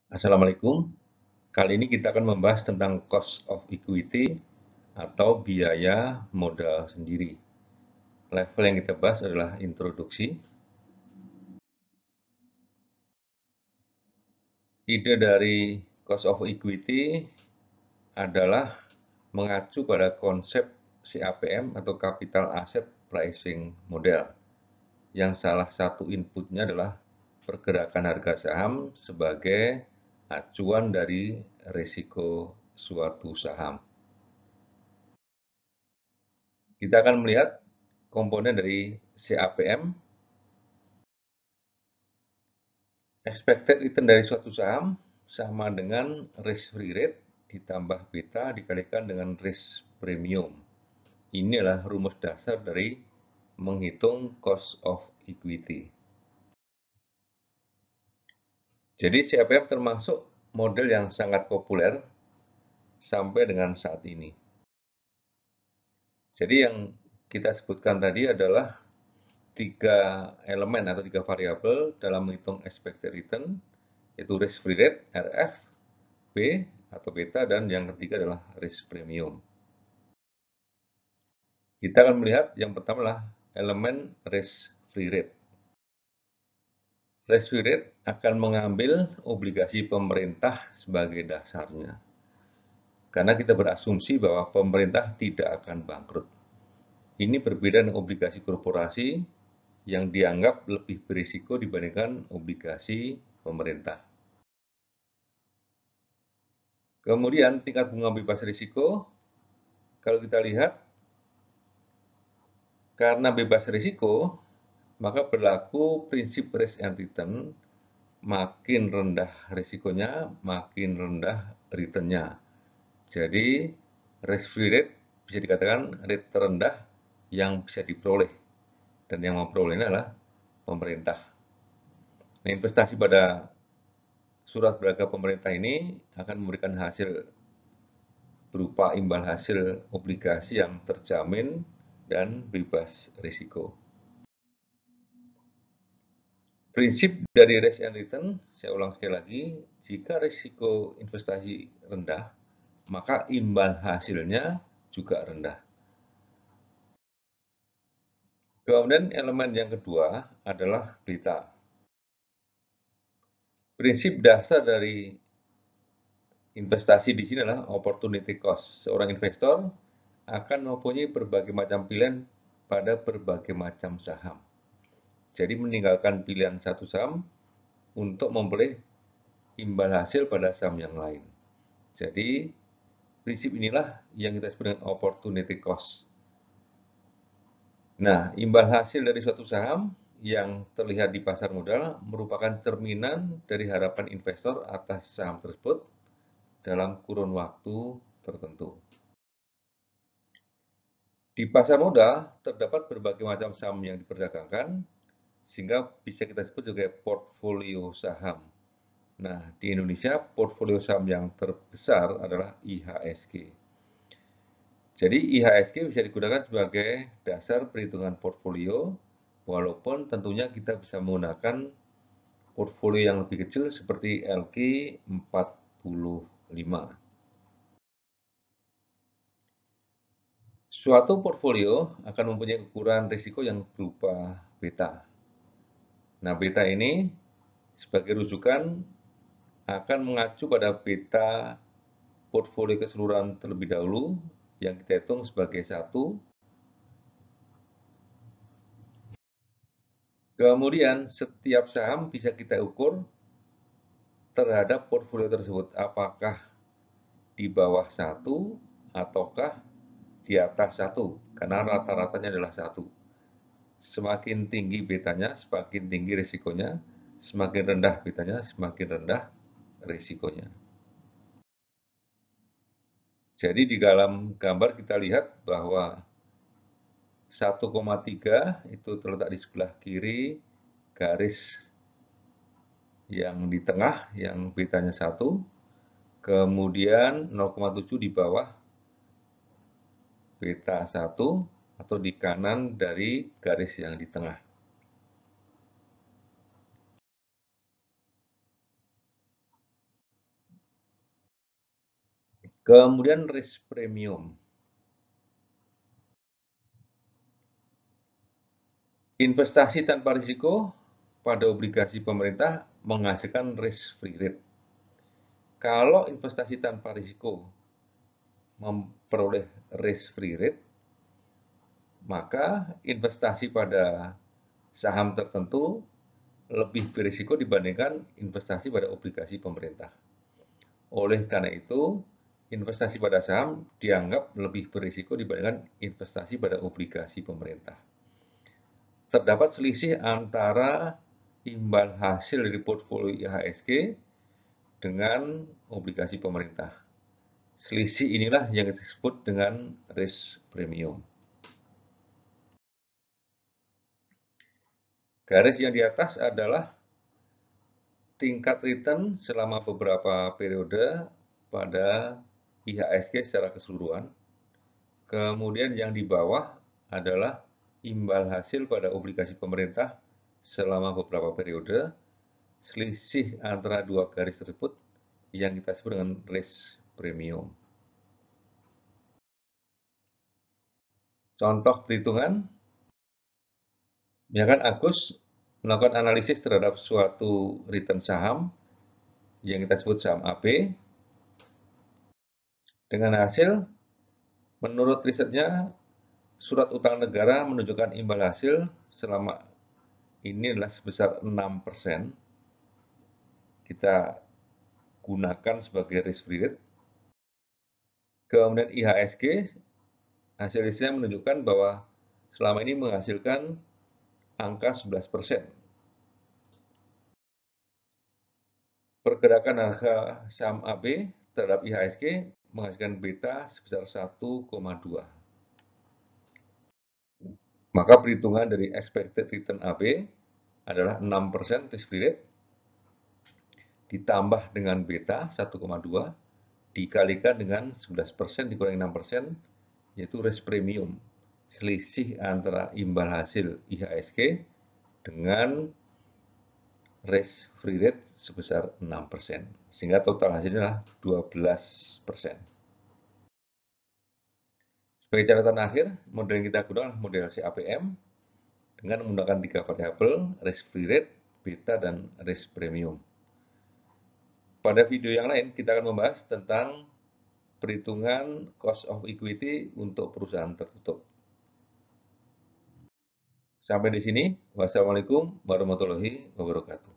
Assalamualaikum. Kali ini kita akan membahas tentang cost of equity atau biaya modal sendiri. Level yang kita bahas adalah introduksi. Ide dari cost of equity adalah mengacu pada konsep CAPM atau Capital Asset Pricing Model, yang salah satu inputnya adalah pergerakan harga saham sebagai acuan dari risiko suatu saham. Kita akan melihat komponen dari CAPM, expected return dari suatu saham sama dengan risk free rate ditambah beta dikalikan dengan risk premium. Ini adalah rumus dasar dari menghitung cost of equity. Jadi CAPM termasuk model yang sangat populer sampai dengan saat ini. Jadi yang kita sebutkan tadi adalah tiga elemen atau tiga variabel dalam menghitung expected return, yaitu risk free rate, RF, B atau beta, dan yang ketiga adalah risk premium. Kita akan melihat yang pertama adalah elemen risk free rate. Risk free rate akan mengambil obligasi pemerintah sebagai dasarnya. Karena kita berasumsi bahwa pemerintah tidak akan bangkrut. Ini berbeda dengan obligasi korporasi yang dianggap lebih berisiko dibandingkan obligasi pemerintah. Kemudian tingkat bunga bebas risiko, kalau kita lihat, karena bebas risiko, maka berlaku prinsip risk and return, makin rendah risikonya, makin rendah returnnya. Jadi, risk free rate bisa dikatakan rate terendah yang bisa diperoleh. Dan yang memperolehnya adalah pemerintah. Nah, investasi pada surat berharga pemerintah ini akan memberikan hasil berupa imbal hasil obligasi yang terjamin dan bebas risiko. Prinsip dari risk and return, saya ulang sekali lagi, jika risiko investasi rendah, maka imbal hasilnya juga rendah. Kemudian elemen yang kedua adalah beta. Prinsip dasar dari investasi di sini adalah opportunity cost. Seorang investor akan mempunyai berbagai macam pilihan pada berbagai macam saham. Jadi meninggalkan pilihan satu saham untuk memperoleh imbal hasil pada saham yang lain. Jadi prinsip inilah yang kita sebut dengan opportunity cost. Nah, imbal hasil dari suatu saham yang terlihat di pasar modal merupakan cerminan dari harapan investor atas saham tersebut dalam kurun waktu tertentu. Di pasar modal terdapat berbagai macam saham yang diperdagangkan, sehingga bisa kita sebut sebagai portfolio saham. Nah, di Indonesia portfolio saham yang terbesar adalah IHSG. Jadi IHSG bisa digunakan sebagai dasar perhitungan portfolio, walaupun tentunya kita bisa menggunakan portfolio yang lebih kecil seperti LQ45. Suatu portfolio akan mempunyai ukuran risiko yang berupa beta. Nah, beta ini sebagai rujukan akan mengacu pada beta portfolio keseluruhan terlebih dahulu yang kita hitung sebagai 1. Kemudian setiap saham bisa kita ukur terhadap portfolio tersebut, apakah di bawah 1 ataukah di atas 1, karena rata-ratanya adalah 1. Semakin tinggi betanya, semakin tinggi risikonya, semakin rendah betanya, semakin rendah risikonya. Jadi di dalam gambar kita lihat bahwa 1,3 itu terletak di sebelah kiri garis yang di tengah, yang betanya 1, kemudian 0,7 di bawah beta 1, atau di kanan dari garis yang di tengah. Kemudian risk premium. Investasi tanpa risiko pada obligasi pemerintah menghasilkan risk free rate. Kalau investasi tanpa risiko memperoleh risk free rate, maka investasi pada saham tertentu lebih berisiko dibandingkan investasi pada obligasi pemerintah. Oleh karena itu, investasi pada saham dianggap lebih berisiko dibandingkan investasi pada obligasi pemerintah. Terdapat selisih antara imbal hasil dari portfolio IHSG dengan obligasi pemerintah. Selisih inilah yang disebut dengan risk premium. Garis yang di atas adalah tingkat return selama beberapa periode pada IHSG secara keseluruhan. Kemudian yang di bawah adalah imbal hasil pada obligasi pemerintah selama beberapa periode. Selisih antara dua garis tersebut yang kita sebut dengan risk premium. Contoh perhitungan, misalkan Agus melakukan analisis terhadap suatu return saham yang kita sebut saham AB. Dengan hasil, menurut risetnya, surat utang negara menunjukkan imbal hasil selama ini adalah sebesar 6%. Kita gunakan sebagai risk free rate. Kemudian IHSG, hasil risetnya menunjukkan bahwa selama ini menghasilkan angka 11%. Pergerakan harga saham AB terhadap IHSG menghasilkan beta sebesar 1,2. Maka perhitungan dari expected return AB adalah 6% risk free rate ditambah dengan beta 1,2 dikalikan dengan 11% dikurangi 6%, yaitu risk premium, selisih antara imbal hasil IHSG dengan risk free rate sebesar 6%, sehingga total hasilnya adalah 12%. Sebagai catatan akhir, model yang kita gunakan adalah model CAPM dengan menggunakan 3 variabel, risk free rate, beta, dan risk premium. Pada video yang lain, kita akan membahas tentang perhitungan cost of equity untuk perusahaan tertutup. Sampai di sini. Wassalamualaikum warahmatullahi wabarakatuh.